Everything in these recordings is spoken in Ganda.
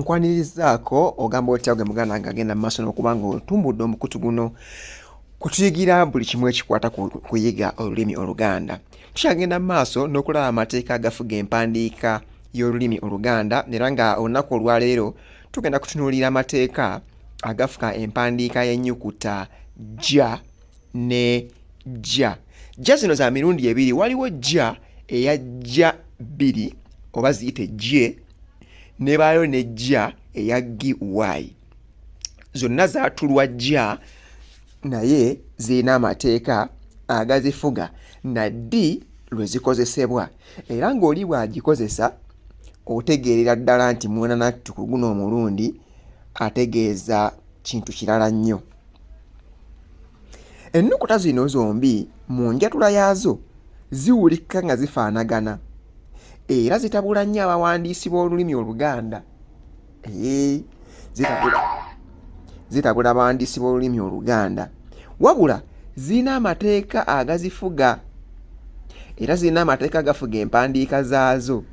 nkwanirizaako ogamba otya gwe muganda ng'agenda mu maaso n'okuba ng'otumbudde omukutu guno kutuyigira buli kimu ekikwata ku kuyiga olulimi Oluganda. Tukyagenda mu maaso n'okulaba amateeka agafuga empandiika y'olulimi Oluganda era nga olunaku olwaleero tugenda kutunuulira amateeka agafuga empandiika y'ennyukuta jja ne jja. Jja zino za mirundi ebiri, waliwo jja eya jja bbiri oba ziyite gye, ne baayo ne jja eya giwayi. Zonna zaatulwa jja naye zirina amateeka agazifuga na ddi lwe zikozesebwa, era ng'oli bw'agikozesa otegeerera ddala nti munnanattu ku guno omulundi ategeeza kintu kirala nnyo. Ennukuta zino zombi mu njatula yaazo ziwulika nga zifaanagana era zitabula nnyo abawandiisi b'olulimi Oluganda. Zitabula abawandiisi b'olulimi Oluganda, wabula zirina amateeka agazifuga era zirina amateeka agafuga empandiika zaazo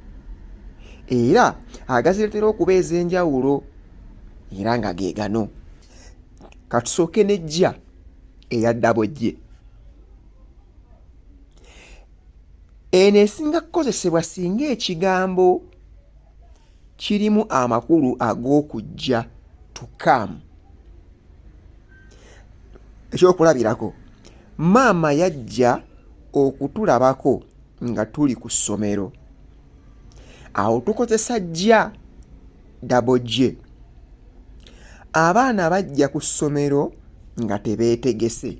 era agazireetera okuba ez'enjawulo era nga ge gano. Katusooke n'ejja eya ddabojje. Eno esinga kukozesebwa singa ekigambo kirimu amakulu ag'okujja to come. Ekyokulabirako, maama yajja okutulabako nga tuli ku ssomero. Awo tukozesa jja ddabojje. Abaana bajja ku ssomero nga tebeetegese.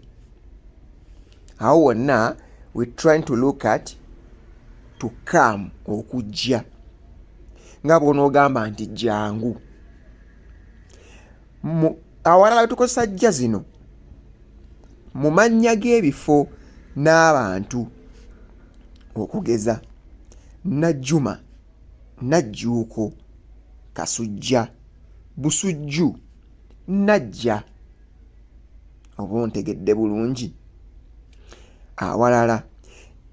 Awo wonna we trying to look at to come, okujja, nga bw'onoogamba nti jjangu. Awalala we tukozesa jja zino mu mannya g'ebifo n'abantu, okugeza Najjuma, Najjuuko, Kasujja, Busujju, Najja. Oba ontegedde bulungi? Awalala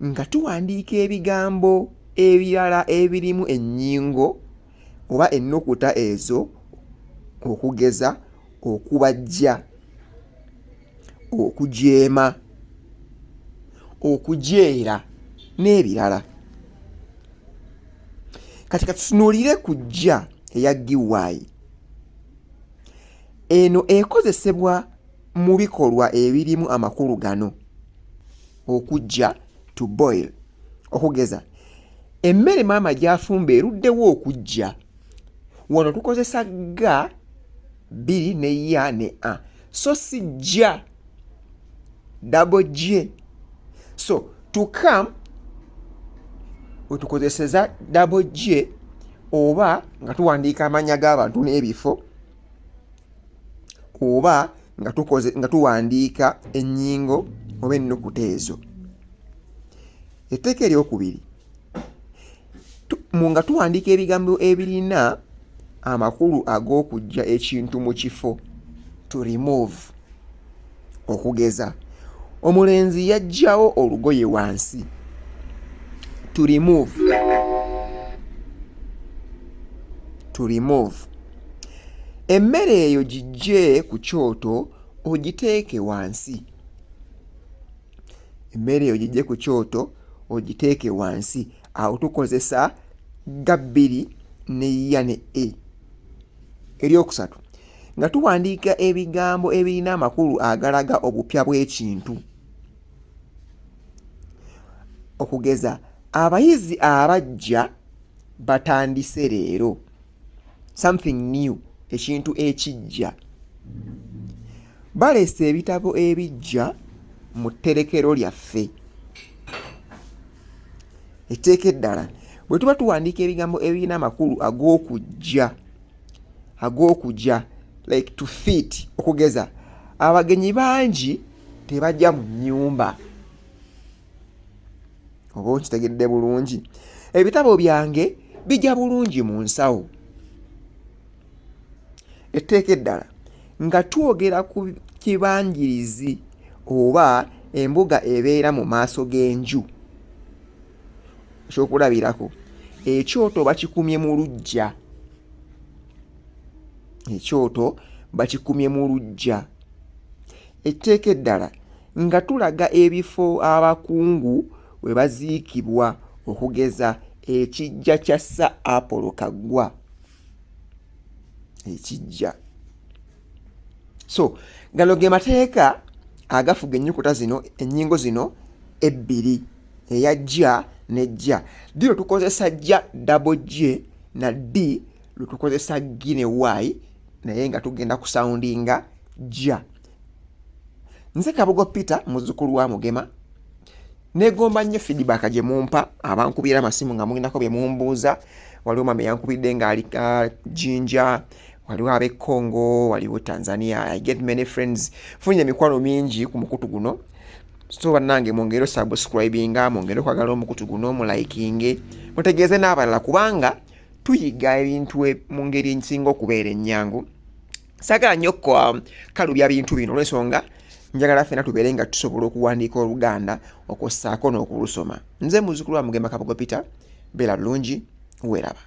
nga tuwandiika ebigambo ebirala ebirimu ennyingo oba ennukuta ezo, okugeza okubajja, okujeema, okujeera n'ebirala. Kati katutunuulire ku jja eya giwayi. Eno ekozesebwa mu bikolwa ebirimu amakulu gano: okujja to boil, okugeza emmere maama gy'afumba eruddewo okujja. Wano tukozesa ga bbiri ne ya ne a, so si jja ddabojje. So to come we tukozeseza ddabojje oba nga tuwandiika amannya g'abantu n'ebifo oba nga tuwandiika ennyingo oba ennukuta ezo. Etteeka eryokubiri, nga tuwandiika ebigambo ebirina amakulu ag'okujja ekintu mu kifo, to remove, okugeza omulenzi yaggyawo olugoye wansi, to remove. To remove. Emmere eyo gijje ku kyoto ogiteeke wansi. Emmere eyo gijje ku kyoto ogiteeke wansi. Awo tukozesa ga bbiri ne ya ne e. Eryokusatu, nga tuwandiika ebigambo ebirina amakulu agalaga obupya bw'ekintu, okugeza abayizi abajja batandise leero, something new, ekintu ekijja. Baleese ebitabo ebijja mu tterekero lyaffe. Etteeka eddala, bwe tuba tuwandiika ebigambo ebirina amakulu ag'okujja like to fit, okugeza abagenyi bangi tebajja mu nnyumba. Oba okitegedde bulungi? Ebitabo byange bijja bulungi mu nsawo. Etteeka eddala, nga twogera ku kibangirizi oba embuga ebeera mu maaso g'enju. Ekyokulabirako, ekyoto bakikumye mu luggya. ekyoto bakikumye mu luggya. Etteeka eddala nga tulaga ebifo abakungu we baziikibwa okugeza ekiggya kya Sir Apollo Kaggwa. Ekiggya. So, gano ge mateeka agafuga ennyukuta zino, ennyingo zino ebbiri, eya jja ne jja. D lwe tukozesa jja double J na D lwe tukozesa G ne Y, naye nga tugenda ku soundinga jja. Nze Kabogo Peter, muzzukulu wa Mugema. Negomba nnyo feedback gye mumpa, abankubira amasimu nga mulinako bye mumbuuza. Waliwo mama yankubidde ng'ali Jinja, waliwo ab'e Congo, waliwo Tanzania. I get many friends. Funye emikwano mingi ku mukutu guno. So bannange mwongere subscribinga, mwongere kwagala omukutu guno, mulikinge, mutegeeze n'abalala kubanga tuyiga ebintu mu ngeri ensinga okubeera ennyangu. Saagala nnyo kalubya bintu bino olw'ensonga njagala ffenna tubeere nga tusobola okuwandiika Oluganda okussaako n'okulusoma. Nze muzzukulu wa Mugema Kabogo Peter, beera bulungi, weeraba.